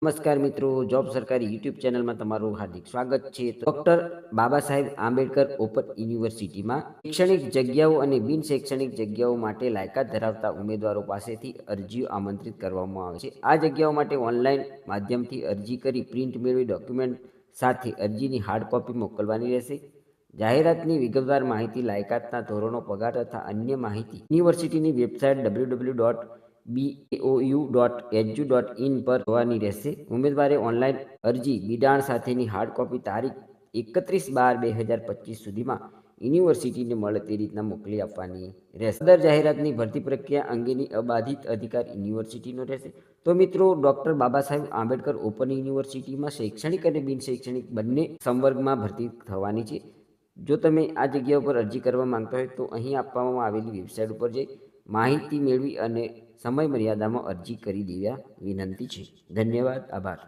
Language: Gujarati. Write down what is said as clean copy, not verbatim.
નમસ્કાર મિત્રો, જોબ સરકારી યુટ્યુબ ચેનલમાં તમારું હાર્દિક સ્વાગત છે. ડૉક્ટર બાબા સાહેબ આંબેડકર ઓપન યુનિવર્સિટીમાં શૈક્ષણિક જગ્યાઓ અને બિન શૈક્ષણિક જગ્યાઓ માટે લાયકાત ધરાવતા ઉમેદવારો પાસેથી અરજીઓ આમંત્રિત કરવામાં આવે છે. આ જગ્યાઓ માટે ઓનલાઈન માધ્યમથી અરજી કરી પ્રિન્ટ મેળવી ડોક્યુમેન્ટ સાથે અરજીની હાર્ડ કોપી મોકલવાની રહેશે. જાહેરાતની વિગતવાર માહિતી, લાયકાતના ધોરણો, પગાર તથા અન્ય માહિતી યુનિવર્સિટીની વેબસાઇટ www.bou.edu.in પર જોવાની રહેશે. ઉમેદવારે ઓનલાઈન અરજી બિડાણ સાથેની હાર્ડ કોપી તારીખ 31/12/2025 સુધીમાં યુનિવર્સિટીને મળે તે રીતના મોકલી આપવાની રહેશે. સદર જાહેરાતની ભરતી પ્રક્રિયા અંગેની અબાધિત અધિકાર યુનિવર્સિટીનો રહેશે. તો મિત્રો, ડૉક્ટર બાબા સાહેબ આંબેડકર ઓપન યુનિવર્સિટીમાં શૈક્ષણિક અને બિન શૈક્ષણિક બંને સંવર્ગમાં ભરતી થવાની છે. જો તમે આ જગ્યા ઉપર અરજી કરવા માંગતા હોય તો અહીં આપવામાં આવેલી વેબસાઇટ ઉપર જઈ માહિતી મેળવી અને સમય મર્યાદામાં અરજી કરી દેવા વિનંતી છે. ધન્યવાદ, આભાર.